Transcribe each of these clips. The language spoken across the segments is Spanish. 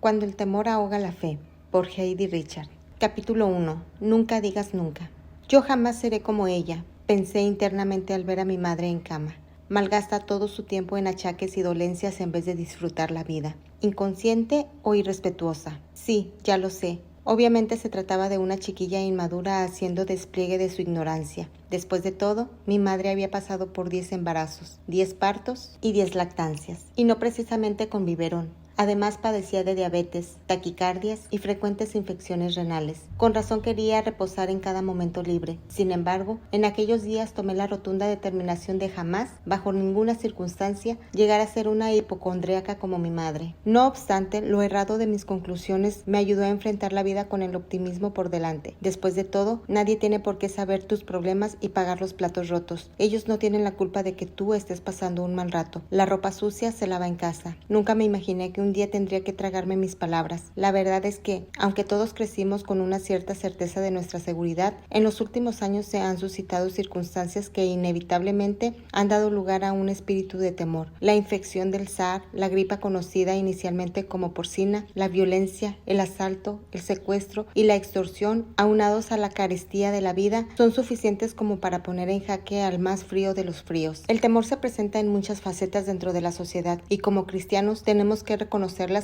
Cuando el temor ahoga la fe, por Heidi Richard. Capítulo 1. Nunca digas nunca. Yo jamás seré como ella, pensé internamente al ver a mi madre en cama. Malgasta todo su tiempo en achaques y dolencias en vez de disfrutar la vida. ¿Inconsciente o irrespetuosa? Sí, ya lo sé. Obviamente se trataba de una chiquilla inmadura haciendo despliegue de su ignorancia. Después de todo, mi madre había pasado por 10 embarazos, 10 partos y 10 lactancias, y no precisamente con biberón. Además padecía de diabetes, taquicardias y frecuentes infecciones renales. Con razón quería reposar en cada momento libre. Sin embargo, en aquellos días tomé la rotunda determinación de jamás, bajo ninguna circunstancia, llegar a ser una hipocondríaca como mi madre. No obstante, lo errado de mis conclusiones me ayudó a enfrentar la vida con el optimismo por delante. Después de todo, nadie tiene por qué saber tus problemas y pagar los platos rotos. Ellos no tienen la culpa de que tú estés pasando un mal rato. La ropa sucia se lava en casa. Nunca me imaginé que un día tendría que tragarme mis palabras. La verdad es que, aunque todos crecimos con una cierta certeza de nuestra seguridad, en los últimos años se han suscitado circunstancias que inevitablemente han dado lugar a un espíritu de temor. La infección del SARS, la gripa conocida inicialmente como porcina, la violencia, el asalto, el secuestro y la extorsión, aunados a la carestía de la vida, son suficientes como para poner en jaque al más frío de los fríos. El temor se presenta en muchas facetas dentro de la sociedad y como cristianos tenemos que reconocerlas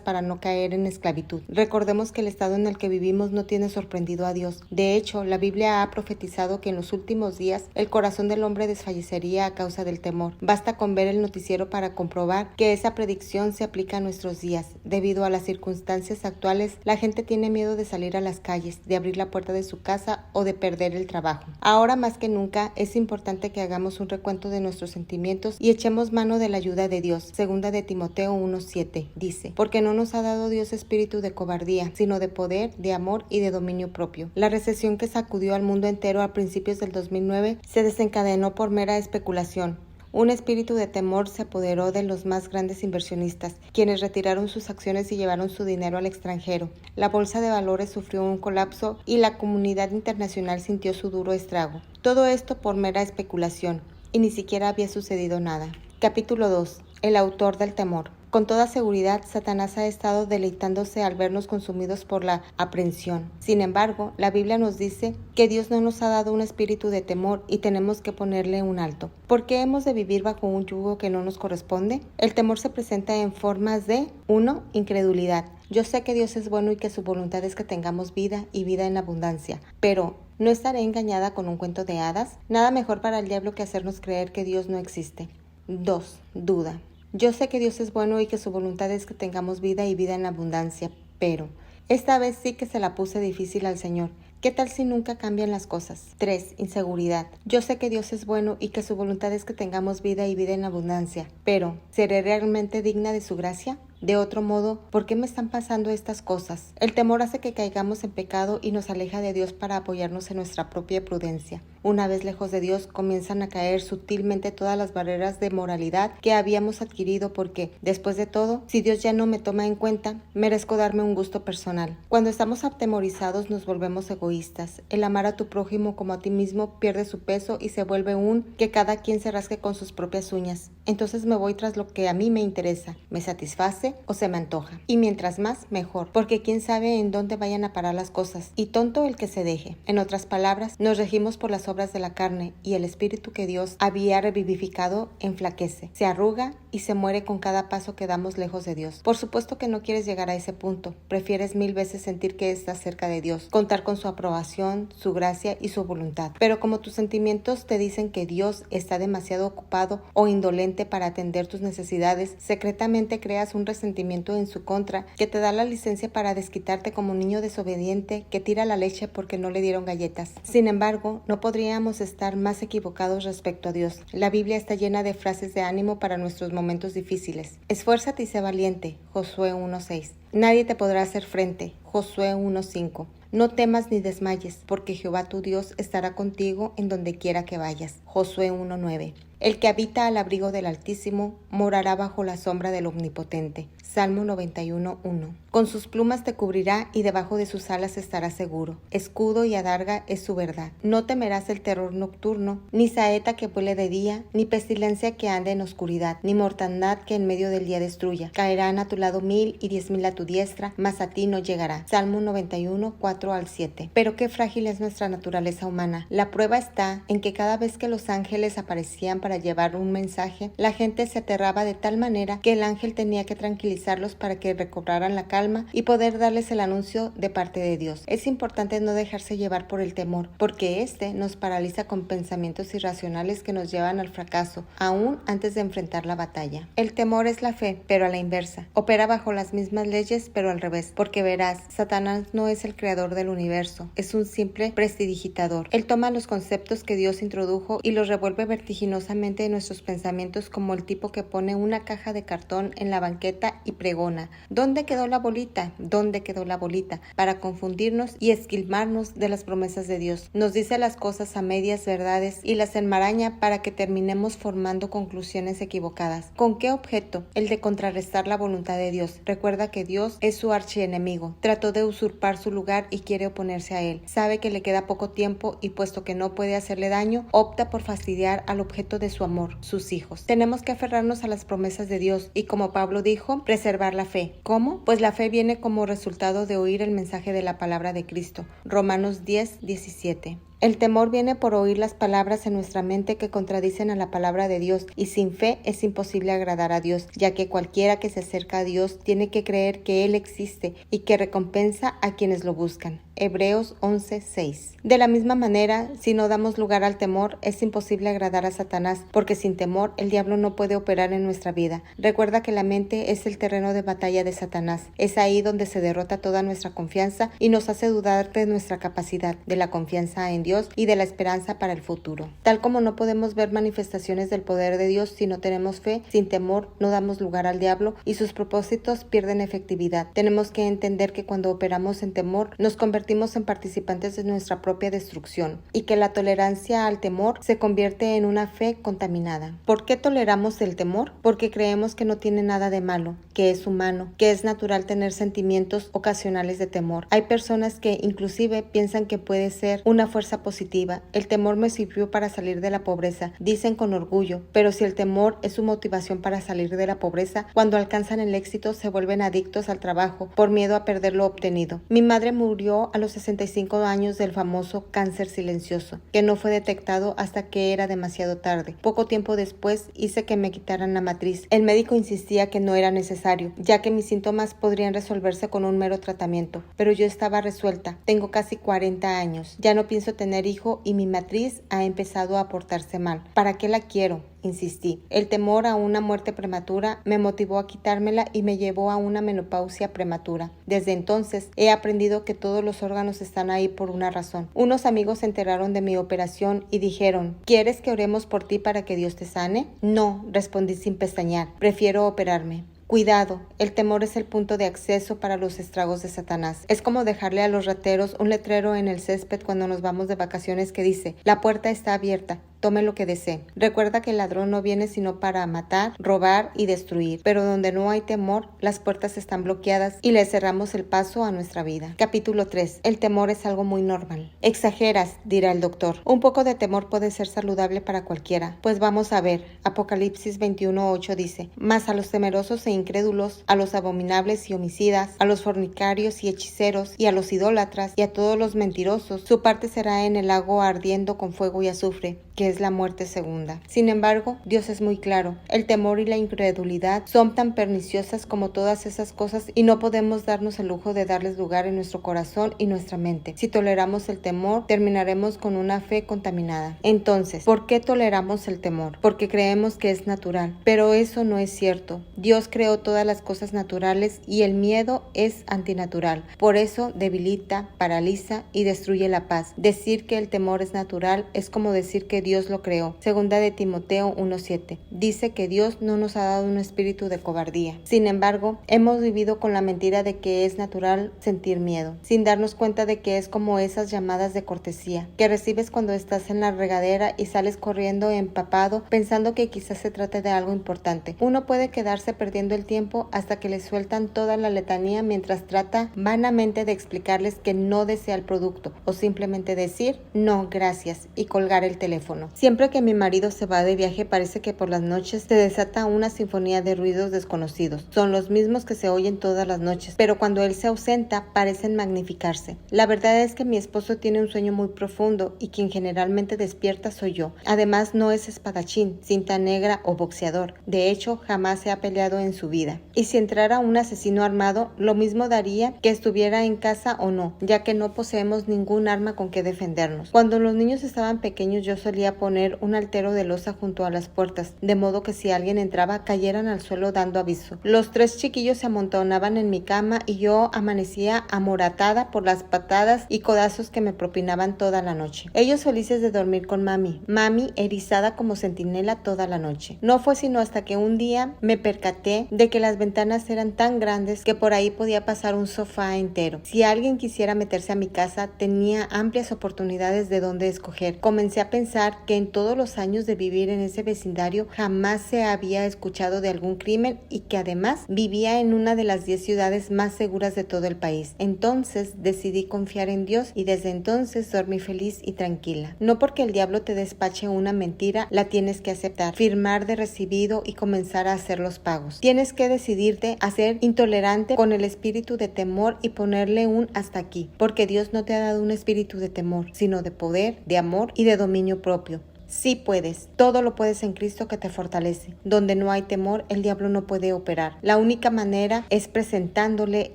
para no caer en esclavitud. Recordemos que el estado en el que vivimos no tiene sorprendido a Dios. De hecho, la Biblia ha profetizado que en los últimos días el corazón del hombre desfallecería a causa del temor. Basta con ver el noticiero para comprobar que esa predicción se aplica a nuestros días. Debido a las circunstancias actuales, la gente tiene miedo de salir a las calles, de abrir la puerta de su casa o de perder el trabajo. Ahora más que nunca es importante que hagamos un recuento de nuestros sentimientos y echemos mano de la ayuda de Dios. Segunda de Timoteo 1:7 dice: porque no nos ha dado Dios espíritu de cobardía, sino de poder, de amor y de dominio propio. La recesión que sacudió al mundo entero a principios del 2009 se desencadenó por mera especulación. Un espíritu de temor se apoderó de los más grandes inversionistas, quienes retiraron sus acciones y llevaron su dinero al extranjero. La bolsa de valores sufrió un colapso y la comunidad internacional sintió su duro estrago. Todo esto por mera especulación, y ni siquiera había sucedido nada. Capítulo 2. El autor del temor. Con toda seguridad, Satanás ha estado deleitándose al vernos consumidos por la aprensión. Sin embargo, la Biblia nos dice que Dios no nos ha dado un espíritu de temor y tenemos que ponerle un alto. ¿Por qué hemos de vivir bajo un yugo que no nos corresponde? El temor se presenta en formas de 1. Incredulidad. Yo sé que Dios es bueno y que su voluntad es que tengamos vida y vida en abundancia, pero ¿no estaré engañada con un cuento de hadas? Nada mejor para el diablo que hacernos creer que Dios no existe. 2. Duda. Yo sé que Dios es bueno y que su voluntad es que tengamos vida y vida en abundancia, pero esta vez sí que se la puse difícil al Señor. ¿Qué tal si nunca cambian las cosas? 3. Inseguridad. Yo sé que Dios es bueno y que su voluntad es que tengamos vida y vida en abundancia, pero ¿seré realmente digna de su gracia? De otro modo, ¿por qué me están pasando estas cosas? El temor hace que caigamos en pecado y nos aleja de Dios para apoyarnos en nuestra propia prudencia. Una vez lejos de Dios, comienzan a caer sutilmente todas las barreras de moralidad que habíamos adquirido porque, después de todo, si Dios ya no me toma en cuenta, merezco darme un gusto personal. Cuando estamos atemorizados nos volvemos egoístas. El amar a tu prójimo como a ti mismo pierde su peso y se vuelve un que cada quien se rasque con sus propias uñas. Entonces me voy tras lo que a mí me interesa, me satisface o se me antoja. Y mientras más, mejor, porque quién sabe en dónde vayan a parar las cosas. Y tonto el que se deje. En otras palabras, nos regimos por las obras de la carne y el espíritu que Dios había revivificado enflaquece, se arruga y se muere con cada paso que damos lejos de Dios. Por supuesto que no quieres llegar a ese punto. Prefieres 1000 veces sentir que estás cerca de Dios, contar con su aprobación, su gracia y su voluntad. Pero como tus sentimientos te dicen que Dios está demasiado ocupado o indolente para atender tus necesidades, secretamente creas un resentimiento en su contra que te da la licencia para desquitarte como un niño desobediente que tira la leche porque no le dieron galletas. Sin embargo, no podríamos estar más equivocados respecto a Dios. La Biblia está llena de frases de ánimo para nuestros momentos difíciles. Esfuérzate y sé valiente, Josué 1:6. Nadie te podrá hacer frente, Josué 1:5. No temas ni desmayes, porque Jehová tu Dios estará contigo en donde quiera que vayas, Josué 1:9. El que habita al abrigo del Altísimo morará bajo la sombra del Omnipotente. Salmo 91:1. Con sus plumas te cubrirá y debajo de sus alas estarás seguro. Escudo y adarga es su verdad. No temerás el terror nocturno, ni saeta que vuele de día, ni pestilencia que ande en oscuridad, ni mortandad que en medio del día destruya. Caerán a tu lado 1000 y 10,000 a tu diestra, mas a ti no llegará. Salmo 91:4-7. Pero qué frágil es nuestra naturaleza humana. La prueba está en que cada vez que los ángeles aparecían para llevar un mensaje, la gente se aterraba de tal manera que el ángel tenía que tranquilizarlos para que recobraran la calma y poder darles el anuncio de parte de Dios. Es importante no dejarse llevar por el temor, porque este nos paraliza con pensamientos irracionales que nos llevan al fracaso, aún antes de enfrentar la batalla. El temor es la fe, pero a la inversa. Opera bajo las mismas leyes, pero al revés, porque verás, Satanás no es el creador del universo, es un simple prestidigitador. Él toma los conceptos que Dios introdujo y los revuelve vertiginosamente en nuestros pensamientos, como el tipo que pone una caja de cartón en la banqueta y pregona: ¿dónde quedó la bolita? ¿Dónde quedó la bolita? Para confundirnos y esquilmarnos de las promesas de Dios. Nos dice las cosas a medias verdades y las enmaraña para que terminemos formando conclusiones equivocadas. ¿Con qué objeto? El de contrarrestar la voluntad de Dios. Recuerda que Dios es su archienemigo. Trató de usurpar su lugar y quiere oponerse a él. Sabe que le queda poco tiempo y puesto que no puede hacerle daño, opta por fastidiar al objeto de su amor, sus hijos. Tenemos que aferrarnos a las promesas de Dios y, como Pablo dijo, preservar la fe. ¿Cómo? Pues la fe viene como resultado de oír el mensaje de la palabra de Cristo. Romanos 10:17. El temor viene por oír las palabras en nuestra mente que contradicen a la palabra de Dios, y sin fe es imposible agradar a Dios, ya que cualquiera que se acerca a Dios tiene que creer que Él existe y que recompensa a quienes lo buscan. Hebreos 11:6. De la misma manera, si no damos lugar al temor, es imposible agradar a Satanás, porque sin temor el diablo no puede operar en nuestra vida. Recuerda que la mente es el terreno de batalla de Satanás. Es ahí donde se derrota toda nuestra confianza y nos hace dudar de nuestra capacidad, de la confianza en Dios y de la esperanza para el futuro. Tal como no podemos ver manifestaciones del poder de Dios si no tenemos fe, sin temor no damos lugar al diablo y sus propósitos pierden efectividad. Tenemos que entender que cuando operamos en temor nos convertimos en participantes de nuestra propia destrucción y que la tolerancia al temor se convierte en una fe contaminada. ¿Por qué toleramos el temor? Porque creemos que no tiene nada de malo, que es humano, que es natural tener sentimientos ocasionales de temor. Hay personas que inclusive piensan que puede ser una fuerza positiva. El temor me sirvió para salir de la pobreza, dicen con orgullo, pero si el temor es su motivación para salir de la pobreza, cuando alcanzan el éxito se vuelven adictos al trabajo por miedo a perder lo obtenido. Mi madre murió a los 65 años del famoso cáncer silencioso, que no fue detectado hasta que era demasiado tarde. Poco tiempo después hice que me quitaran la matriz. El médico insistía que no era necesario, ya que mis síntomas podrían resolverse con un mero tratamiento, pero yo estaba resuelta. Tengo casi 40 años, ya no pienso tener hijo y mi matriz ha empezado a portarse mal. ¿Para qué la quiero? Insistí. El temor a una muerte prematura me motivó a quitármela y me llevó a una menopausia prematura. Desde entonces he aprendido que todos los órganos están ahí por una razón. Unos amigos se enteraron de mi operación y dijeron: ¿quieres que oremos por ti para que Dios te sane? No, respondí sin pestañear. Prefiero operarme. Cuidado, el temor es el punto de acceso para los estragos de Satanás. Es como dejarle a los rateros un letrero en el césped cuando nos vamos de vacaciones que dice: la puerta está abierta, tome lo que desee. Recuerda que el ladrón no viene sino para matar, robar y destruir, pero donde no hay temor, las puertas están bloqueadas y le cerramos el paso a nuestra vida. Capítulo 3. El temor es algo muy normal. Exageras, dirá el doctor. Un poco de temor puede ser saludable para cualquiera. Pues vamos a ver. Apocalipsis 21:8 dice: mas a los temerosos e incrédulos, a los abominables y homicidas, a los fornicarios y hechiceros, y a los idólatras, y a todos los mentirosos, su parte será en el lago ardiendo con fuego y azufre, que es la muerte segunda. Sin embargo, Dios es muy claro. El temor y la incredulidad son tan perniciosas como todas esas cosas y no podemos darnos el lujo de darles lugar en nuestro corazón y nuestra mente. Si toleramos el temor, terminaremos con una fe contaminada. Entonces, ¿por qué toleramos el temor? Porque creemos que es natural, pero eso no es cierto. Dios creó todas las cosas naturales y el miedo es antinatural. Por eso debilita, paraliza y destruye la paz. Decir que el temor es natural es como decir que Dios lo creó. Segunda de Timoteo 1:7. Dice que Dios no nos ha dado un espíritu de cobardía. Sin embargo, hemos vivido con la mentira de que es natural sentir miedo, sin darnos cuenta de que es como esas llamadas de cortesía que recibes cuando estás en la regadera y sales corriendo empapado pensando que quizás se trate de algo importante. Uno puede quedarse perdiendo el tiempo hasta que le sueltan toda la letanía mientras trata vanamente de explicarles que no desea el producto o simplemente decir no gracias y colgar el teléfono. Siempre que mi marido se va de viaje parece que por las noches se desata una sinfonía de ruidos desconocidos. Son los mismos que se oyen todas las noches, pero cuando él se ausenta parecen magnificarse. La verdad es que mi esposo tiene un sueño muy profundo y quien generalmente despierta soy yo. Además no es espadachín, cinta negra o boxeador. De hecho, jamás se ha peleado en su vida. Y si entrara un asesino armado, lo mismo daría que estuviera en casa o no, ya que no poseemos ningún arma con que defendernos. Cuando los niños estaban pequeños yo solía poner un altero de losa junto a las puertas, de modo que si alguien entraba cayeran al suelo dando aviso. Los 3 chiquillos se amontonaban en mi cama y yo amanecía amoratada por las patadas y codazos que me propinaban toda la noche. Ellos felices de dormir con mami erizada como centinela toda la noche. No fue sino hasta que un día me percaté de que las ventanas eran tan grandes que por ahí podía pasar un sofá entero. Si alguien quisiera meterse a mi casa, tenía amplias oportunidades de dónde escoger. Comencé a pensar que en todos los años de vivir en ese vecindario jamás se había escuchado de algún crimen y que además vivía en una de las 10 ciudades más seguras de todo el país. Entonces decidí confiar en Dios y desde entonces dormí feliz y tranquila. No porque el diablo te despache una mentira, la tienes que aceptar, firmar de recibido y comenzar a hacer los pagos. Tienes que decidirte a ser intolerante con el espíritu de temor y ponerle un hasta aquí, porque Dios no te ha dado un espíritu de temor, sino de poder, de amor y de dominio propio. Sí puedes, todo lo puedes en Cristo que te fortalece. Donde no hay temor, el diablo no puede operar. La única manera es presentándole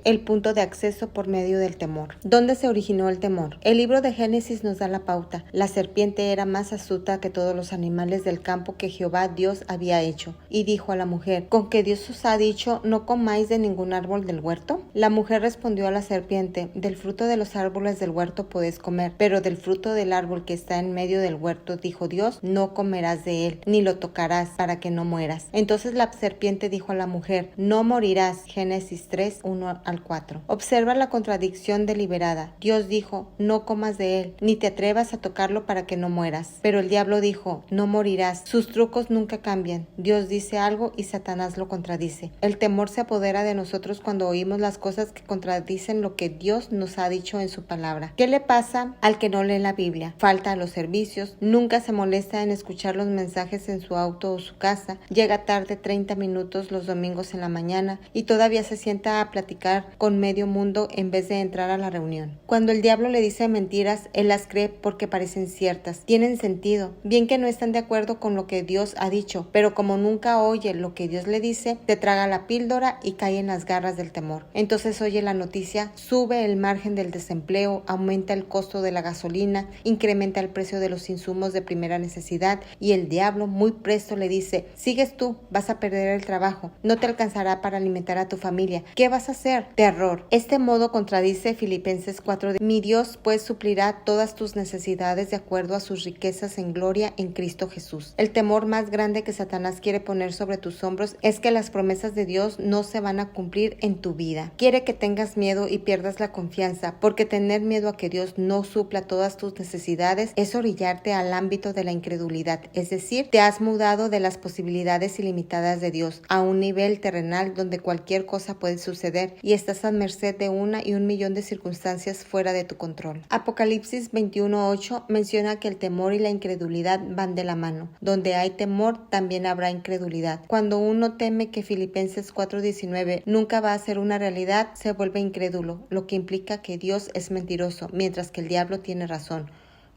el punto de acceso por medio del temor. ¿Dónde se originó el temor? El libro de Génesis nos da la pauta. La serpiente era más astuta que todos los animales del campo que Jehová Dios había hecho. Y dijo a la mujer, ¿con que Dios os ha dicho, no comáis de ningún árbol del huerto? La mujer respondió a la serpiente, del fruto de los árboles del huerto podéis comer, pero del fruto del árbol que está en medio del huerto, dijo Dios, no comerás de él, ni lo tocarás, para que no mueras. Entonces la serpiente dijo a la mujer, no morirás. Génesis 3, 1-4. Observa la contradicción deliberada. Dios dijo, no comas de él, ni te atrevas a tocarlo para que no mueras. Pero el diablo dijo, no morirás. Sus trucos nunca cambian. Dios dice algo y Satanás lo contradice. El temor se apodera de nosotros cuando oímos las cosas que contradicen lo que Dios nos ha dicho en su palabra. ¿Qué le pasa al que no lee la Biblia? Falta a los servicios, nunca se molesta en escuchar los mensajes en su auto o su casa, llega tarde 30 minutos los domingos en la mañana y todavía se sienta a platicar con medio mundo en vez de entrar a la reunión. Cuando el diablo le dice mentiras, él las cree porque parecen ciertas, tienen sentido, bien que no están de acuerdo con lo que Dios ha dicho, pero como nunca oye lo que Dios le dice, te traga la píldora y cae en las garras del temor. Entonces oye la noticia, sube el margen del desempleo, aumenta el costo de la gasolina, incrementa el precio de los insumos de primera necesidad y el diablo muy presto le dice, sigues tú, vas a perder el trabajo, no te alcanzará para alimentar a tu familia, ¿qué vas a hacer? Terror. Este modo contradice Filipenses 4, mi Dios pues suplirá todas tus necesidades de acuerdo a sus riquezas en gloria en Cristo Jesús. El temor más grande que Satanás quiere poner sobre tus hombros es que las promesas de Dios no se van a cumplir en tu vida. Quiere que tengas miedo y pierdas la confianza, porque tener miedo a que Dios no supla todas tus necesidades es orillarte al ámbito de la incredulidad, es decir, te has mudado de las posibilidades ilimitadas de Dios a un nivel terrenal donde cualquier cosa puede suceder y estás a merced de una y un millón de circunstancias fuera de tu control. Apocalipsis 21:8 menciona que el temor y la incredulidad van de la mano. Donde hay temor, también habrá incredulidad. Cuando uno teme que Filipenses 4:19 nunca va a ser una realidad, se vuelve incrédulo, lo que implica que Dios es mentiroso, mientras que el diablo tiene razón.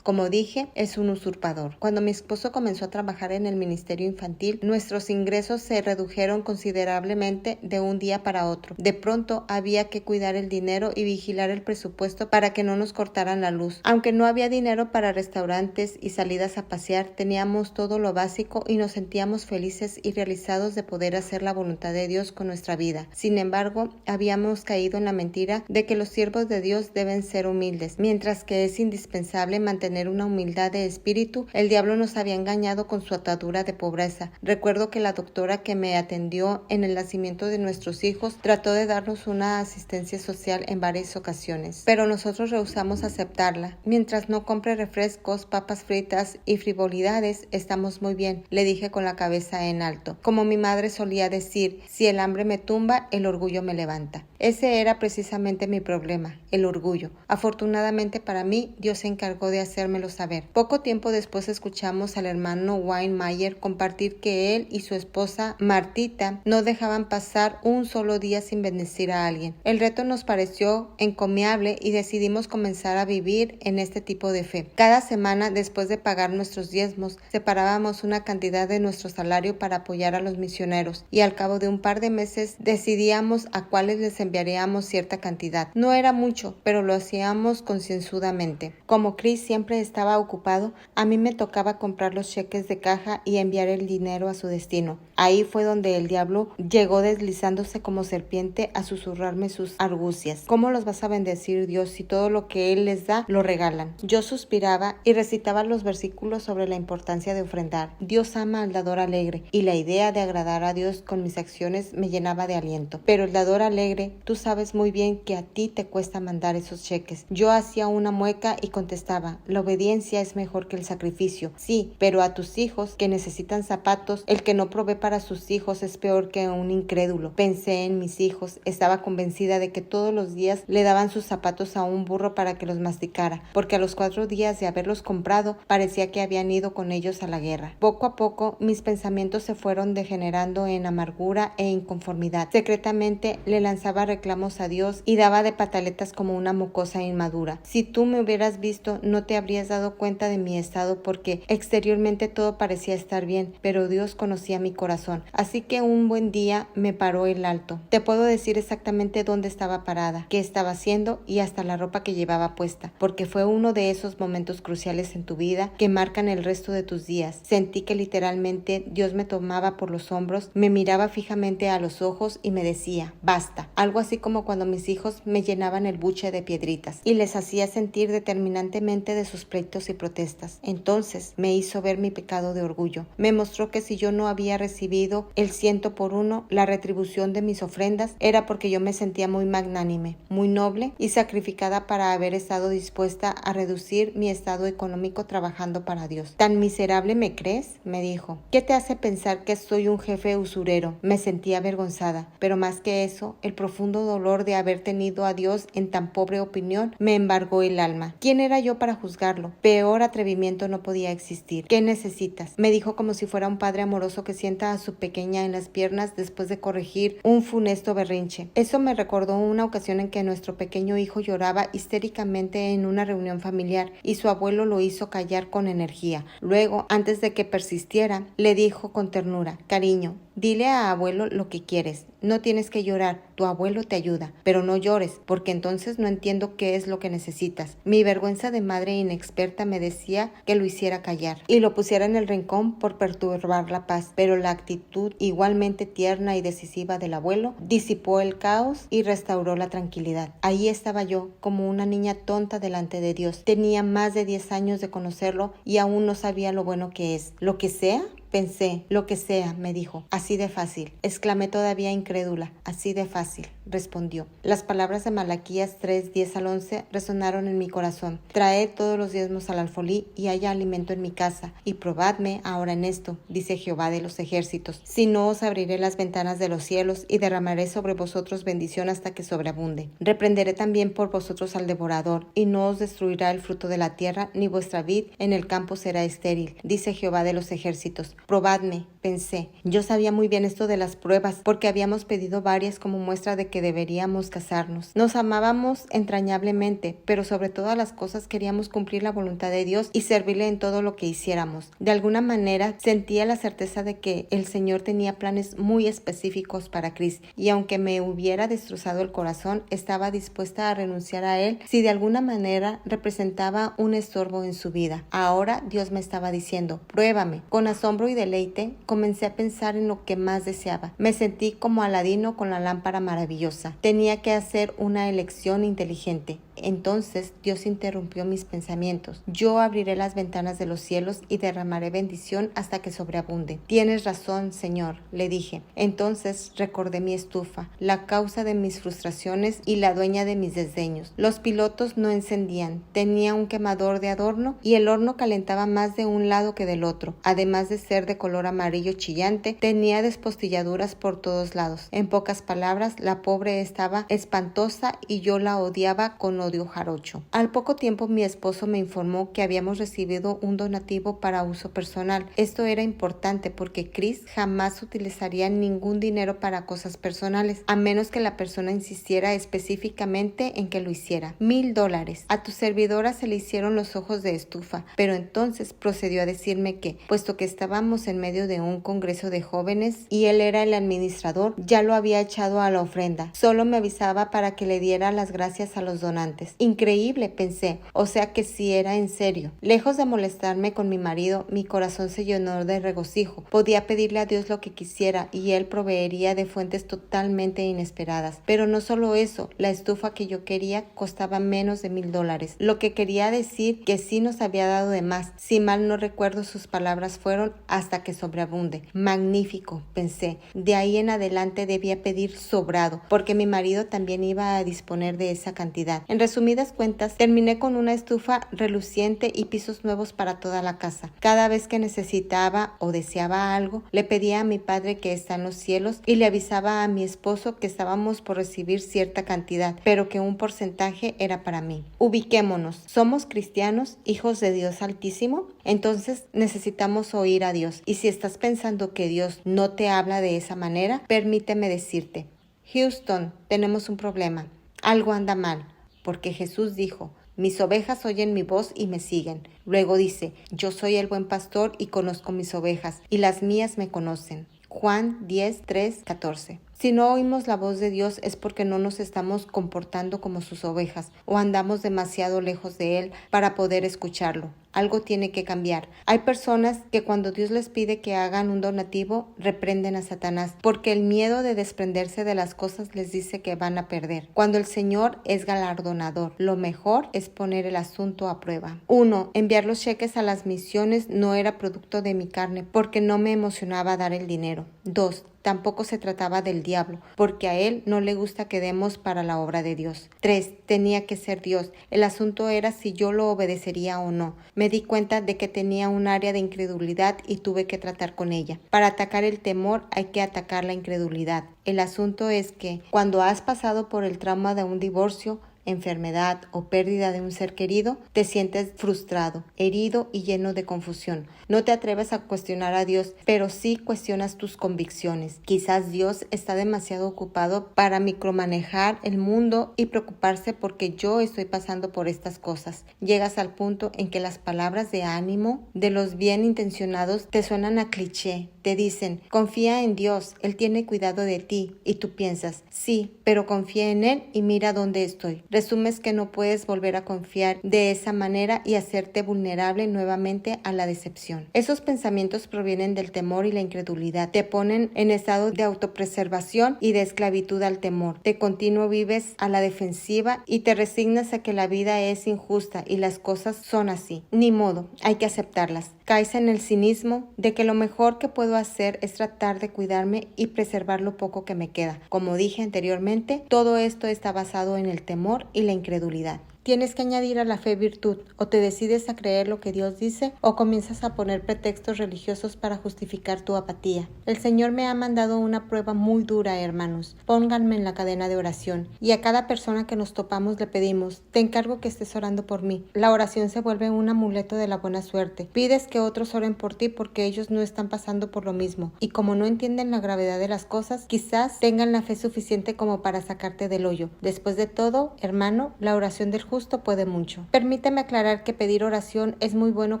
Como dije, es un usurpador. Cuando mi esposo comenzó a trabajar en el ministerio infantil, nuestros ingresos se redujeron considerablemente de un día para otro. De pronto había que cuidar el dinero y vigilar el presupuesto para que no nos cortaran la luz. Aunque no había dinero para restaurantes y salidas a pasear, teníamos todo lo básico y nos sentíamos felices y realizados de poder hacer la voluntad de Dios con nuestra vida. Sin embargo, habíamos caído en la mentira de que los siervos de Dios deben ser humildes, mientras que es indispensable mantener mantener una humildad de espíritu, el diablo nos había engañado con su atadura de pobreza. Recuerdo que la doctora que me atendió en el nacimiento de nuestros hijos trató de darnos una asistencia social en varias ocasiones, pero nosotros rehusamos aceptarla. Mientras no compre refrescos, papas fritas y frivolidades, estamos muy bien, le dije con la cabeza en alto. Como mi madre solía decir, si el hambre me tumba, el orgullo me levanta. Ese era precisamente mi problema, el orgullo. Afortunadamente para mí, Dios se encargó de hacérmelo saber. Poco tiempo después escuchamos al hermano Weinmayer compartir que él y su esposa Martita no dejaban pasar un solo día sin bendecir a alguien. El reto nos pareció encomiable y decidimos comenzar a vivir en este tipo de fe. Cada semana, después de pagar nuestros diezmos, separábamos una cantidad de nuestro salario para apoyar a los misioneros y al cabo de un par de meses decidíamos a cuáles les enviaríamos cierta cantidad. No era mucho, pero lo hacíamos concienzudamente. Como Chris siempre estaba ocupado, a mí me tocaba comprar los cheques de caja y enviar el dinero a su destino. Ahí fue donde el diablo llegó deslizándose como serpiente a susurrarme sus argucias. ¿Cómo los vas a bendecir, Dios, si todo lo que Él les da lo regalan? Yo suspiraba y recitaba los versículos sobre la importancia de ofrendar. Dios ama al dador alegre y la idea de agradar a Dios con mis acciones me llenaba de aliento. Pero el dador alegre, tú sabes muy bien que a ti te cuesta mandar esos cheques. Yo hacía una mueca y contestaba, la obediencia es mejor que el sacrificio. Sí, pero a tus hijos que necesitan zapatos, el que no provee para sus hijos es peor que un incrédulo. Pensé en mis hijos, estaba convencida de que todos los días le daban sus zapatos a un burro para que los masticara, porque a los 4 días de haberlos comprado parecía que habían ido con ellos a la guerra. Poco a poco mis pensamientos se fueron degenerando en amargura e inconformidad. Secretamente le lanzaba reclamos a Dios y daba de pataletas como una mocosa inmadura. Si tú me hubieras visto, no te habrías dado cuenta de mi estado porque exteriormente todo parecía estar bien, pero Dios conocía mi corazón. Así que un buen día me paró el alto. Te puedo decir exactamente dónde estaba parada, qué estaba haciendo y hasta la ropa que llevaba puesta, porque fue uno de esos momentos cruciales en tu vida que marcan el resto de tus días. Sentí que literalmente Dios me tomaba por los hombros, me miraba fijamente a los ojos y me decía, basta. Algo así como cuando mis hijos me llenaban el buche de piedritas y les hacía sentir determinantemente de sus pleitos y protestas. Entonces me hizo ver mi pecado de orgullo. Me mostró que si yo no había recibido el 100 por 1, la retribución de mis ofrendas, era porque yo me sentía muy magnánime, muy noble y sacrificada para haber estado dispuesta a reducir mi estado económico trabajando para Dios. ¿Tan miserable me crees?, me dijo. ¿Qué te hace pensar que soy un jefe usurero? Me sentí avergonzada, pero más que eso, el profundo dolor de haber tenido a Dios en tan pobre opinión me embargó el alma. ¿Quién era yo para juzgarlo? Peor atrevimiento no podía existir. ¿Qué necesitas?, me dijo como si fuera un padre amoroso que sienta a su pequeña en las piernas después de corregir un funesto berrinche. Eso me recordó una ocasión en que nuestro pequeño hijo lloraba histéricamente en una reunión familiar y su abuelo lo hizo callar con energía. Luego, antes de que persistiera, le dijo con ternura, cariño, dile a abuelo lo que quieres. No tienes que llorar, tu abuelo te ayuda, pero no llores, porque entonces no entiendo qué es lo que necesitas. Mi vergüenza de madre inexperta me decía que lo hiciera callar y lo pusiera en el rincón por perturbar la paz, pero la actitud igualmente tierna y decisiva del abuelo disipó el caos y restauró la tranquilidad. Ahí estaba yo, como una niña tonta delante de Dios. Tenía más de 10 años de conocerlo y aún no sabía lo bueno que es. ¿Lo que sea? Pensé, lo que sea, me dijo. Así de fácil. Exclamé todavía incrédula. Así de fácil, respondió. Las palabras de Malaquías 3:10-11 resonaron en mi corazón. Traed todos los diezmos al alfolí y haya alimento en mi casa. Y probadme ahora en esto, dice Jehová de los ejércitos. Si no, os abriré las ventanas de los cielos y derramaré sobre vosotros bendición hasta que sobreabunde. Reprenderé también por vosotros al devorador, y no os destruirá el fruto de la tierra, ni vuestra vid en el campo será estéril, dice Jehová de los ejércitos. Probadme, pensé. Yo sabía muy bien esto de las pruebas, porque habíamos pedido varias como muestra de que deberíamos casarnos. Nos amábamos entrañablemente, pero sobre todas las cosas queríamos cumplir la voluntad de Dios y servirle en todo lo que hiciéramos. De alguna manera sentía la certeza de que el Señor tenía planes muy específicos para Chris, y aunque me hubiera destrozado el corazón, estaba dispuesta a renunciar a él si de alguna manera representaba un estorbo en su vida. Ahora Dios me estaba diciendo, pruébame. Con asombro y deleite comencé a pensar en lo que más deseaba. Me sentí como Aladino con la lámpara maravillosa. Tenía que hacer una elección inteligente. Entonces Dios interrumpió mis pensamientos. Yo abriré las ventanas de los cielos y derramaré bendición hasta que sobreabunde. Tienes razón, Señor, le dije. Entonces recordé mi estufa, la causa de mis frustraciones y la dueña de mis desdeños. Los pilotos no encendían, tenía un quemador de adorno y el horno calentaba más de un lado que del otro. Además de ser de color amarillo chillante, tenía despostilladuras por todos lados. En pocas palabras, la pobre estaba espantosa y yo la odiaba con odio jarocho. Al poco tiempo mi esposo me informó que habíamos recibido un donativo para uso personal. Esto era importante porque Chris jamás utilizaría ningún dinero para cosas personales, a menos que la persona insistiera específicamente en que lo hiciera. $1,000. A tu servidora se le hicieron los ojos de estufa, pero entonces procedió a decirme que, puesto que estábamos en medio de un congreso de jóvenes y él era el administrador, ya lo había echado a la ofrenda. Solo me avisaba para que le diera las gracias a los donantes. Increíble, pensé, o sea que sí era en serio. Lejos de molestarme con mi marido, mi corazón se llenó de regocijo. Podía pedirle a Dios lo que quisiera y él proveería de fuentes totalmente inesperadas. Pero no solo eso, la estufa que yo quería costaba menos de $1,000, lo que quería decir que sí nos había dado de más. Si mal no recuerdo, sus palabras fueron hasta que sobreabunde. Magnífico, pensé. De ahí en adelante debía pedir sobrado, porque mi marido también iba a disponer de esa cantidad. En resumidas cuentas, terminé con una estufa reluciente y pisos nuevos para toda la casa. Cada vez que necesitaba o deseaba algo, le pedía a mi padre que está en los cielos y le avisaba a mi esposo que estábamos por recibir cierta cantidad, pero que un porcentaje era para mí. Ubiquémonos. ¿Somos cristianos, hijos de Dios Altísimo? Entonces necesitamos oír a Dios. Y si estás pensando que Dios no te habla de esa manera, permíteme decirte: Houston, tenemos un problema. Algo anda mal, porque Jesús dijo: mis ovejas oyen mi voz y me siguen. Luego dice: yo soy el buen pastor y conozco mis ovejas, y las mías me conocen. Juan 10:3-14. Si no oímos la voz de Dios es porque no nos estamos comportando como sus ovejas o andamos demasiado lejos de Él para poder escucharlo. Algo tiene que cambiar. Hay personas que cuando Dios les pide que hagan un donativo, reprenden a Satanás, porque el miedo de desprenderse de las cosas les dice que van a perder. Cuando el Señor es galardonador, lo mejor es poner el asunto a prueba. 1. Enviar los cheques a las misiones no era producto de mi carne, porque no me emocionaba dar el dinero. 2. Tampoco se trataba del diablo, porque a él no le gusta que demos para la obra de Dios. 3. Tenía que ser Dios. El asunto era si yo lo obedecería o no. Me di cuenta de que tenía un área de incredulidad y tuve que tratar con ella. Para atacar el temor hay que atacar la incredulidad. El asunto es que cuando has pasado por el trauma de un divorcio, enfermedad o pérdida de un ser querido, te sientes frustrado, herido y lleno de confusión. No te atreves a cuestionar a Dios, pero sí cuestionas tus convicciones. Quizás Dios está demasiado ocupado para micromanejar el mundo y preocuparse porque yo estoy pasando por estas cosas. Llegas al punto en que las palabras de ánimo de los bien intencionados te suenan a cliché. Te dicen: confía en Dios, Él tiene cuidado de ti. Y tú piensas: sí, pero confía en Él y mira dónde estoy. Resumes que no puedes volver a confiar de esa manera y hacerte vulnerable nuevamente a la decepción. Esos pensamientos provienen del temor y la incredulidad. Te ponen en estado de autopreservación y de esclavitud al temor. De continuo vives a la defensiva y te resignas a que la vida es injusta y las cosas son así. Ni modo, hay que aceptarlas. Caes en el cinismo de que lo mejor que puedo hacer es tratar de cuidarme y preservar lo poco que me queda. Como dije anteriormente, todo esto está basado en el temor y la incredulidad. Tienes que añadir a la fe virtud, o te decides a creer lo que Dios dice, o comienzas a poner pretextos religiosos para justificar tu apatía. El Señor me ha mandado una prueba muy dura, hermanos. Pónganme en la cadena de oración. Y a cada persona que nos topamos le pedimos: te encargo que estés orando por mí. La oración se vuelve un amuleto de la buena suerte. Pides que otros oren por ti porque ellos no están pasando por lo mismo. Y como no entienden la gravedad de las cosas, quizás tengan la fe suficiente como para sacarte del hoyo. Después de todo, hermano, la oración del justo puede mucho. Permíteme aclarar que pedir oración es muy bueno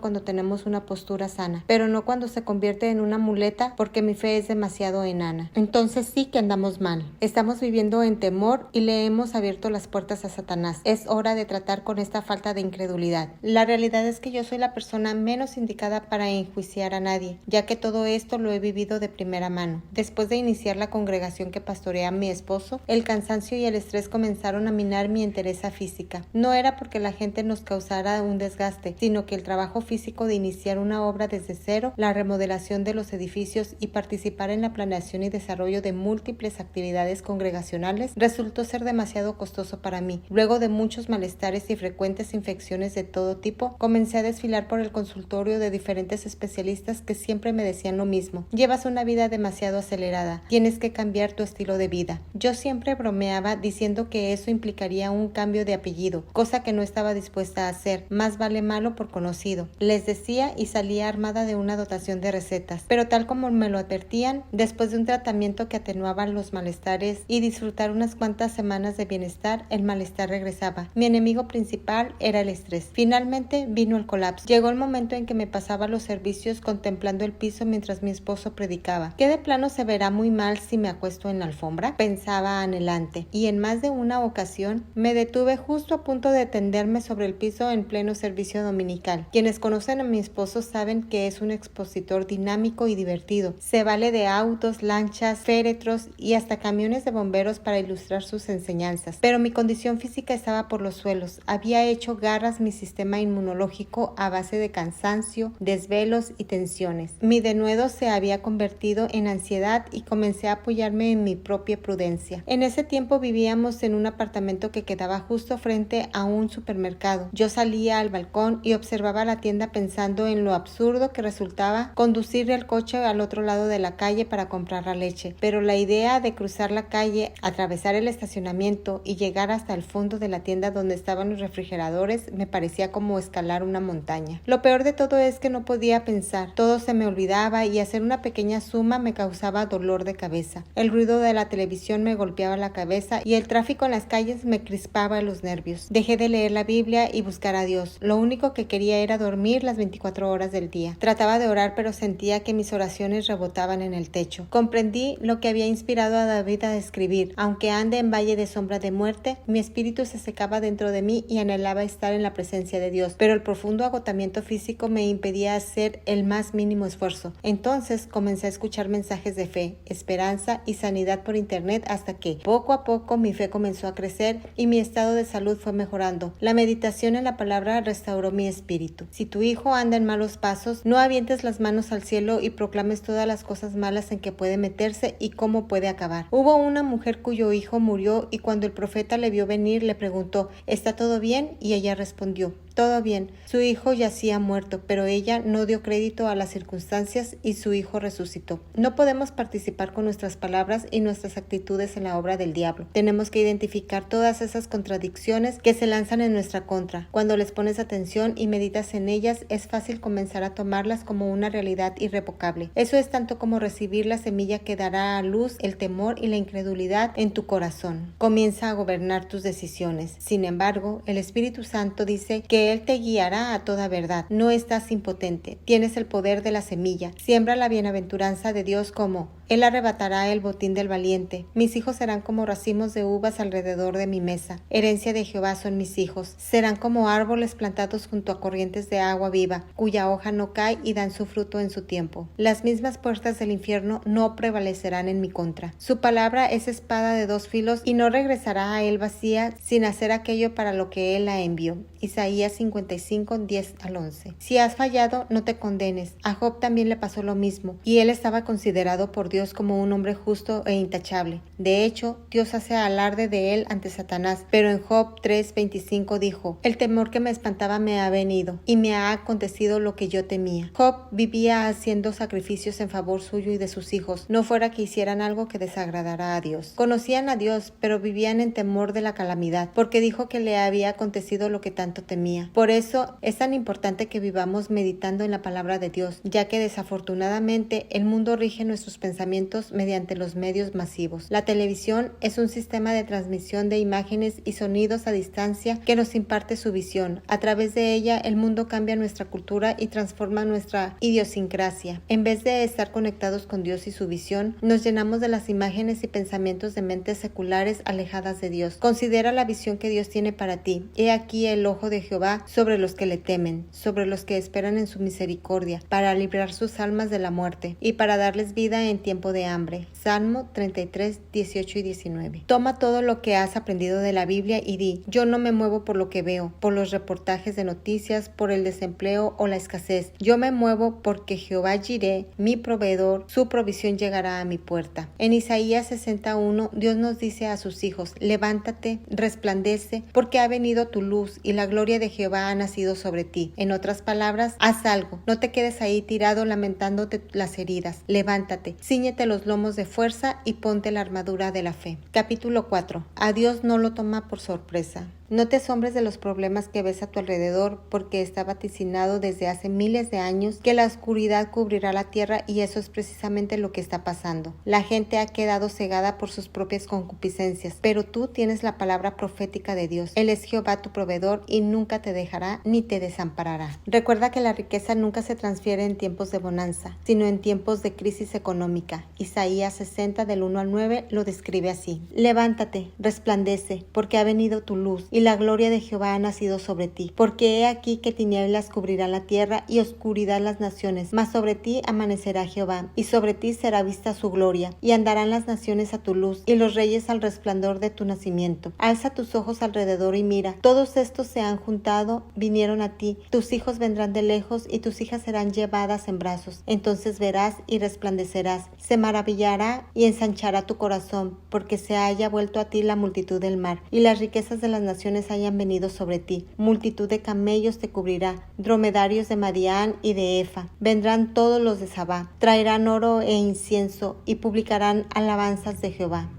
cuando tenemos una postura sana, pero no cuando se convierte en una muleta porque mi fe es demasiado enana. Entonces sí que andamos mal. Estamos viviendo en temor y le hemos abierto las puertas a Satanás. Es hora de tratar con esta falta de incredulidad. La realidad es que yo soy la persona menos indicada para enjuiciar a nadie, ya que todo esto lo he vivido de primera mano. Después de iniciar la congregación que pastorea mi esposo, el cansancio y el estrés comenzaron a minar mi entereza física. No era porque la gente nos causara un desgaste, sino que el trabajo físico de iniciar una obra desde cero, la remodelación de los edificios y participar en la planeación y desarrollo de múltiples actividades congregacionales resultó ser demasiado costoso para mí. Luego de muchos malestares y frecuentes infecciones de todo tipo, comencé a desfilar por el consultorio de diferentes especialistas que siempre me decían lo mismo: llevas una vida demasiado acelerada, tienes que cambiar tu estilo de vida. Yo siempre bromeaba diciendo que eso implicaría un cambio de apellido, cosa que no estaba dispuesta a hacer. Más vale malo por conocido, les decía, y salía armada de una dotación de recetas. Pero tal como me lo advertían, después de un tratamiento que atenuaba los malestares y disfrutar unas cuantas semanas de bienestar, el malestar regresaba. Mi enemigo principal era el estrés. Finalmente vino el colapso. Llegó el momento en que me pasaba los servicios contemplando el piso mientras mi esposo predicaba. ¿Qué de plano se verá muy mal si me acuesto en la alfombra?, pensaba anhelante, y en más de una ocasión me detuve justo a punto de tenderme sobre el piso en pleno servicio dominical. Quienes conocen a mi esposo saben que es un expositor dinámico y divertido. Se vale de autos, lanchas, féretros y hasta camiones de bomberos para ilustrar sus enseñanzas. Pero mi condición física estaba por los suelos. Había hecho garras mi sistema inmunológico a base de cansancio, desvelos y tensiones. Mi denuedo se había convertido en ansiedad y comencé a apoyarme en mi propia prudencia. En ese tiempo vivíamos en un apartamento que quedaba justo frente a un supermercado. Yo salía al balcón y observaba la tienda pensando en lo absurdo que resultaba conducir el coche al otro lado de la calle para comprar la leche. Pero la idea de cruzar la calle, atravesar el estacionamiento y llegar hasta el fondo de la tienda donde estaban los refrigeradores me parecía como escalar una montaña. Lo peor de todo es que no podía pensar. Todo se me olvidaba y hacer una pequeña suma me causaba dolor de cabeza. El ruido de la televisión me golpeaba la cabeza y el tráfico en las calles me crispaba los nervios. Dejé de leer la Biblia y buscar a Dios. Lo único que quería era dormir las 24 horas del día. Trataba de orar, pero sentía que mis oraciones rebotaban en el techo. Comprendí lo que había inspirado a David a escribir: aunque ande en valle de sombra de muerte, mi espíritu se secaba dentro de mí y anhelaba estar en la presencia de Dios, pero el profundo agotamiento físico me impedía hacer el más mínimo esfuerzo. Entonces comencé a escuchar mensajes de fe, esperanza y sanidad por internet hasta que, poco a poco, mi fe comenzó a crecer y mi estado de salud fue mejorando. La meditación en la palabra restauró mi espíritu. Si tu hijo anda en malos pasos, no avientes las manos al cielo y proclames todas las cosas malas en que puede meterse y cómo puede acabar. Hubo una mujer cuyo hijo murió y cuando el profeta le vio venir le preguntó: ¿está todo bien? Y ella respondió: todo bien. Su hijo yacía muerto, pero ella no dio crédito a las circunstancias y su hijo resucitó. No podemos participar con nuestras palabras y nuestras actitudes en la obra del diablo. Tenemos que identificar todas esas contradicciones que se lanzan en nuestra contra. Cuando les pones atención y meditas en ellas, es fácil comenzar a tomarlas como una realidad irrevocable. Eso es tanto como recibir la semilla que dará a luz el temor y la incredulidad en tu corazón. Comienza a gobernar tus decisiones. Sin embargo, el Espíritu Santo dice que Él te guiará a toda verdad. No estás impotente. Tienes el poder de la semilla. Siembra la bienaventuranza de Dios como: Él arrebatará el botín del valiente. Mis hijos serán como racimos de uvas alrededor de mi mesa. Herencia de Jehová son mis hijos. Serán como árboles plantados junto a corrientes de agua viva, cuya hoja no cae y dan su fruto en su tiempo. Las mismas puertas del infierno no prevalecerán en mi contra. Su palabra es espada de dos filos y no regresará a él vacía sin hacer aquello para lo que Él la envió. Isaías 55, 10 al 11. Si has fallado, no te condenes. A Job también le pasó lo mismo, y él estaba considerado por Dios como un hombre justo e intachable. De hecho, Dios hace alarde de él ante Satanás, pero en Job 3:25 dijo: el temor que me espantaba me ha venido, y me ha acontecido lo que yo temía. Job vivía haciendo sacrificios en favor suyo y de sus hijos, no fuera que hicieran algo que desagradara a Dios. Conocían a Dios, pero vivían en temor de la calamidad, porque dijo que le había acontecido lo que tanto temía. Por eso es tan importante que vivamos meditando en la palabra de Dios, ya que desafortunadamente el mundo rige nuestros pensamientos mediante los medios masivos. La televisión es un sistema de transmisión de imágenes y sonidos a distancia que nos imparte su visión. A través de ella, el mundo cambia nuestra cultura y transforma nuestra idiosincrasia. En vez de estar conectados con Dios y su visión, nos llenamos de las imágenes y pensamientos de mentes seculares alejadas de Dios. Considera la visión que Dios tiene para ti. He aquí el ojo de Jehová sobre los que le temen, sobre los que esperan en su misericordia, para librar sus almas de la muerte y para darles vida en tiempo tiempo de hambre. Salmo 33, 18 y 19. Toma todo lo que has aprendido de la Biblia y di: yo no me muevo por lo que veo, por los reportajes de noticias, por el desempleo o la escasez. Yo me muevo porque Jehová Jireh, mi proveedor, su provisión llegará a mi puerta. En Isaías 61, Dios nos dice a sus hijos: levántate, resplandece, porque ha venido tu luz y la gloria de Jehová ha nacido sobre ti. En otras palabras, haz algo, no te quedes ahí tirado lamentándote las heridas. Levántate, cíñete los lomos de fuerza y ponte la armadura de la fe. Capítulo 4. A Dios no lo toma por sorpresa. No te asombres de los problemas que ves a tu alrededor, porque está vaticinado desde hace miles de años que la oscuridad cubrirá la tierra, y eso es precisamente lo que está pasando. La gente ha quedado cegada por sus propias concupiscencias, pero tú tienes la palabra profética de Dios. Él es Jehová tu proveedor y nunca te dejará ni te desamparará. Recuerda que la riqueza nunca se transfiere en tiempos de bonanza, sino en tiempos de crisis económica. Isaías 60 del 1 al 9 lo describe así: levántate, resplandece, porque ha venido tu luz y la gloria de Jehová ha nacido sobre ti. Porque he aquí que tinieblas cubrirán la tierra y oscuridad las naciones, mas sobre ti amanecerá Jehová, y sobre ti será vista su gloria, y andarán las naciones a tu luz, y los reyes al resplandor de tu nacimiento. Alza tus ojos alrededor y mira, todos estos se han juntado, vinieron a ti, tus hijos vendrán de lejos, y tus hijas serán llevadas en brazos. Entonces verás y resplandecerás, se maravillará y ensanchará tu corazón, porque se haya vuelto a ti la multitud del mar, y las riquezas de las naciones hayan venido sobre ti. Multitud de camellos te cubrirá, dromedarios de Madián y de Efa. Vendrán todos los de Sabá, traerán oro e incienso y publicarán alabanzas de Jehová.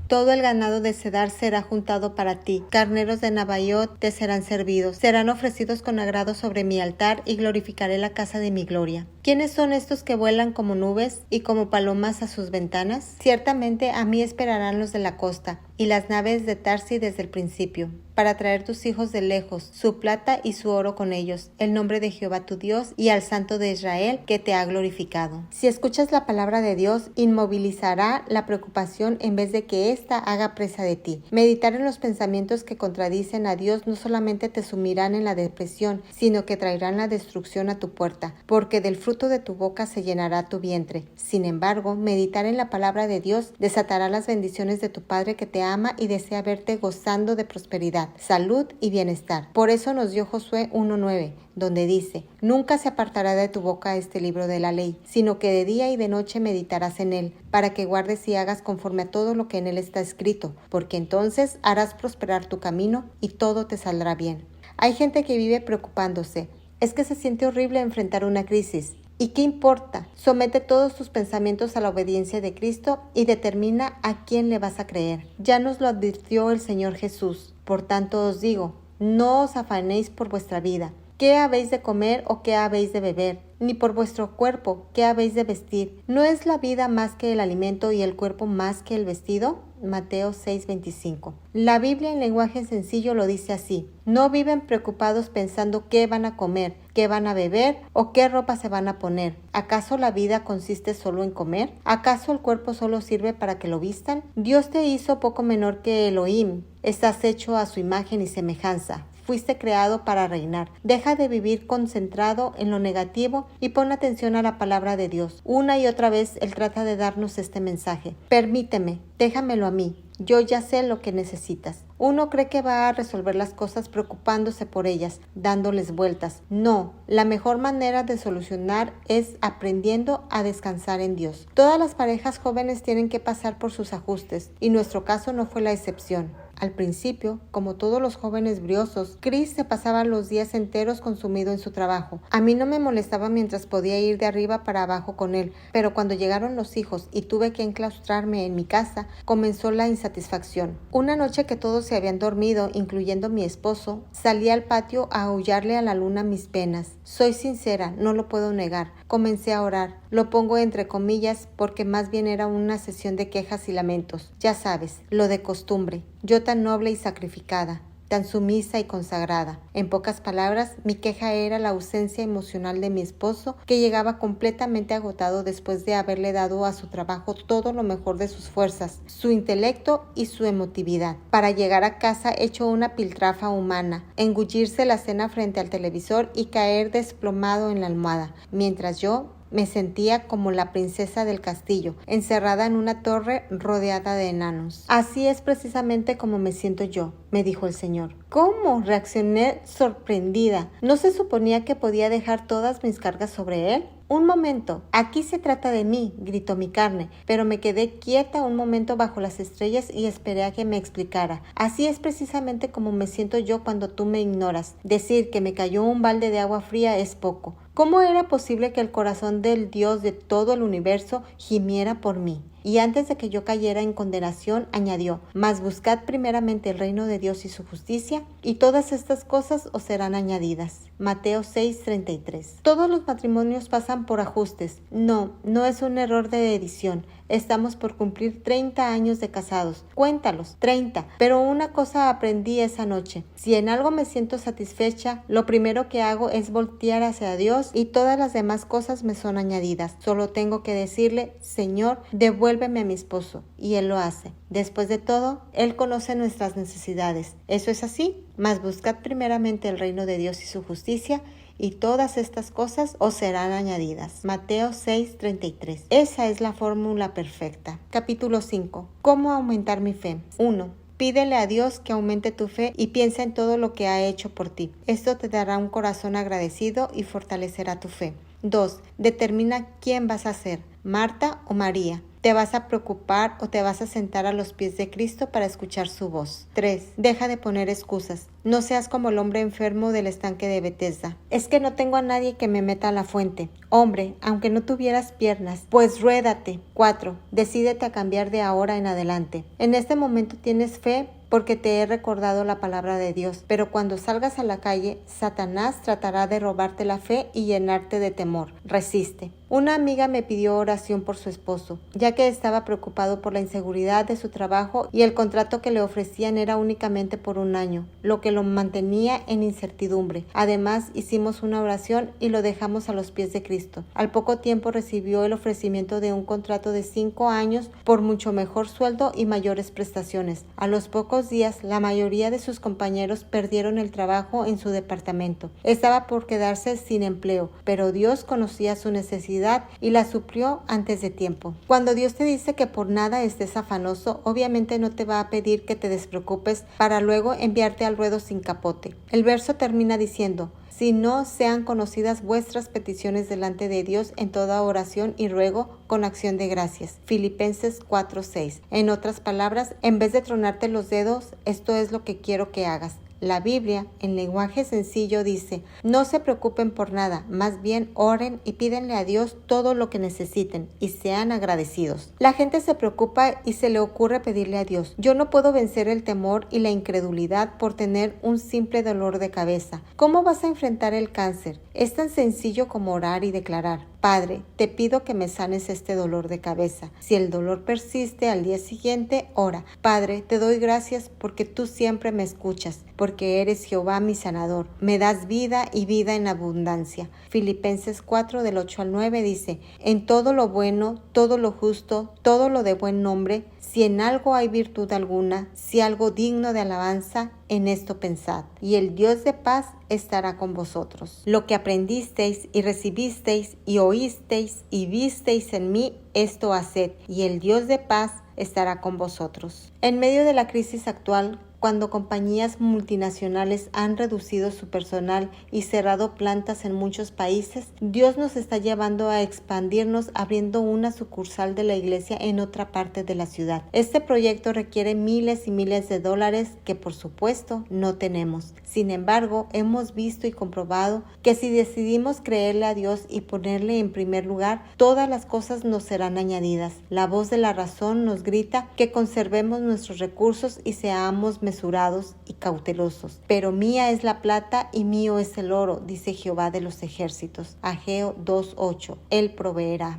Todo el ganado de Cedar será juntado para ti, carneros de Nabaiot te serán servidos, serán ofrecidos con agrado sobre mi altar, y glorificaré la casa de mi gloria. ¿Quiénes son estos que vuelan como nubes y como palomas a sus ventanas? Ciertamente a mí esperarán los de la costa, y las naves de Tarsi desde el principio, para traer tus hijos de lejos, su plata y su oro con ellos, el nombre de Jehová tu Dios y al Santo de Israel que te ha glorificado. Si escuchas la palabra de Dios, inmovilizará la preocupación en vez de que ésta haga presa de ti. Meditar en los pensamientos que contradicen a Dios no solamente te sumirán en la depresión, sino que traerán la destrucción a tu puerta, porque del fruto de tu boca se llenará tu vientre. Sin embargo, meditar en la palabra de Dios desatará las bendiciones de tu Padre que te ama y desea verte gozando de prosperidad, salud y bienestar. Por eso nos dio Josué 1:9, donde dice: nunca se apartará de tu boca este libro de la ley, sino que de día y de noche meditarás en él, para que guardes y hagas conforme a todo lo que en él está escrito, porque entonces harás prosperar tu camino y todo te saldrá bien. Hay gente que vive preocupándose. Es que se siente horrible enfrentar una crisis. ¿Y qué importa? Somete todos tus pensamientos a la obediencia de Cristo y determina a quién le vas a creer. Ya nos lo advirtió el Señor Jesús. Por tanto os digo, no os afanéis por vuestra vida, ¿qué habéis de comer o qué habéis de beber? Ni por vuestro cuerpo, ¿qué habéis de vestir? ¿No es la vida más que el alimento y el cuerpo más que el vestido? Mateo 6:25. La Biblia en lenguaje sencillo lo dice así: no viven preocupados pensando qué van a comer, qué van a beber o qué ropa se van a poner. ¿Acaso la vida consiste solo en comer? ¿Acaso el cuerpo solo sirve para que lo vistan? Dios te hizo poco menor que Elohim. Estás hecho a su imagen y semejanza. Fuiste creado para reinar. Deja de vivir concentrado en lo negativo y pon atención a la palabra de Dios. Una y otra vez Él trata de darnos este mensaje: permíteme, déjamelo a mí. Yo ya sé lo que necesitas. Uno cree que va a resolver las cosas preocupándose por ellas, dándoles vueltas. No, la mejor manera de solucionar es aprendiendo a descansar en Dios. Todas las parejas jóvenes tienen que pasar por sus ajustes, y nuestro caso no fue la excepción. Al principio, como todos los jóvenes briosos, Chris se pasaba los días enteros consumido en su trabajo. A mí no me molestaba mientras podía ir de arriba para abajo con él, pero cuando llegaron los hijos y tuve que enclaustrarme en mi casa, comenzó la insatisfacción. Una noche que todos se habían dormido, incluyendo mi esposo, salí al patio a aullarle a la luna mis penas. Soy sincera, no lo puedo negar. Comencé a orar. Lo pongo entre comillas porque más bien era una sesión de quejas y lamentos. Ya sabes, lo de costumbre. Yo tan noble y sacrificada, tan sumisa y consagrada. En pocas palabras, mi queja era la ausencia emocional de mi esposo, que llegaba completamente agotado después de haberle dado a su trabajo todo lo mejor de sus fuerzas, su intelecto y su emotividad, para llegar a casa hecho una piltrafa humana, engullirse la cena frente al televisor y caer desplomado en la almohada, mientras yo Me sentía como la princesa del castillo, encerrada en una torre rodeada de enanos. Así es precisamente como me siento yo, me dijo el Señor. ¿Cómo? Reaccioné sorprendida. ¿No se suponía que podía dejar todas mis cargas sobre Él? Un momento, aquí se trata de mí, gritó mi carne, pero me quedé quieta un momento bajo las estrellas y esperé a que me explicara. Así es precisamente como me siento yo cuando tú me ignoras. Decir que me cayó un balde de agua fría es poco. ¿Cómo era posible que el corazón del Dios de todo el universo gimiera por mí? Y antes de que yo cayera en condenación, añadió, mas buscad primeramente el reino de Dios y su justicia, y todas estas cosas os serán añadidas. Mateo 6:33. Todos los matrimonios pasan por ajustes. No es un error de edición. Estamos por cumplir 30 años de casados. Cuéntalos, 30. Pero una cosa aprendí esa noche. Si en algo me siento satisfecha, lo primero que hago es voltear hacia Dios y todas las demás cosas me son añadidas. Solo tengo que decirle, Señor, devuélveme a mi esposo. Y Él lo hace. Después de todo, Él conoce nuestras necesidades. ¿Eso es así? Mas buscad primeramente el reino de Dios y su justicia, y todas estas cosas os serán añadidas. Mateo 6:33. Esa es la fórmula perfecta. Capítulo 5. ¿Cómo aumentar mi fe? 1. Pídele a Dios que aumente tu fe y piensa en todo lo que ha hecho por ti. Esto te dará un corazón agradecido y fortalecerá tu fe. 2. Determina quién vas a ser, Marta o María. ¿Te vas a preocupar o te vas a sentar a los pies de Cristo para escuchar su voz? 3. Deja de poner excusas. No seas como el hombre enfermo del estanque de Betesda. Es que no tengo a nadie que me meta a la fuente. Hombre, aunque no tuvieras piernas, pues ruédate. 4. Decídete a cambiar de ahora en adelante. En este momento tienes fe porque te he recordado la palabra de Dios, pero cuando salgas a la calle, Satanás tratará de robarte la fe y llenarte de temor. Resiste. Una amiga me pidió oración por su esposo, ya que estaba preocupado por la inseguridad de su trabajo y el contrato que le ofrecían era únicamente por un año, lo que lo mantenía en incertidumbre. Además, hicimos una oración y lo dejamos a los pies de Cristo. Al poco tiempo recibió el ofrecimiento de un contrato de 5 años por mucho mejor sueldo y mayores prestaciones. A los pocos días, la mayoría de sus compañeros perdieron el trabajo en su departamento. Estaba por quedarse sin empleo, pero Dios conocía su necesidad y la suplió antes de tiempo. Cuando Dios te dice que por nada estés afanoso, obviamente no te va a pedir que te despreocupes para luego enviarte al ruedo sin capote. El verso termina diciendo, si no sean conocidas vuestras peticiones delante de Dios en toda oración y ruego con acción de gracias. Filipenses 4:6. En otras palabras, en vez de tronarte los dedos, esto es lo que quiero que hagas. La Biblia, en lenguaje sencillo, dice, no se preocupen por nada, más bien oren y pídenle a Dios todo lo que necesiten y sean agradecidos. La gente se preocupa y se le ocurre pedirle a Dios. Yo no puedo vencer el temor y la incredulidad por tener un simple dolor de cabeza. ¿Cómo vas a enfrentar el cáncer? Es tan sencillo como orar y declarar, Padre, te pido que me sanes este dolor de cabeza. Si el dolor persiste al día siguiente, ora. Padre, te doy gracias porque tú siempre me escuchas, porque eres Jehová mi sanador. Me das vida y vida en abundancia. Filipenses 4 del 8 al 9 dice, en todo lo bueno, todo lo justo, todo lo de buen nombre, si en algo hay virtud alguna, si algo digno de alabanza, en esto pensad, y el Dios de paz estará con vosotros. Lo que aprendisteis y recibisteis y oísteis y visteis en mí, esto haced, y el Dios de paz estará con vosotros. En medio de la crisis actual, cuando compañías multinacionales han reducido su personal y cerrado plantas en muchos países, Dios nos está llevando a expandirnos abriendo una sucursal de la iglesia en otra parte de la ciudad. Este proyecto requiere miles y miles de dólares que por supuesto no tenemos. Sin embargo, hemos visto y comprobado que si decidimos creerle a Dios y ponerle en primer lugar, todas las cosas nos serán añadidas. La voz de la razón nos grita que conservemos nuestros recursos y seamos mesurados y cautelosos. Pero mía es la plata y mío es el oro, dice Jehová de los ejércitos. Ageo 2:8. Él proveerá.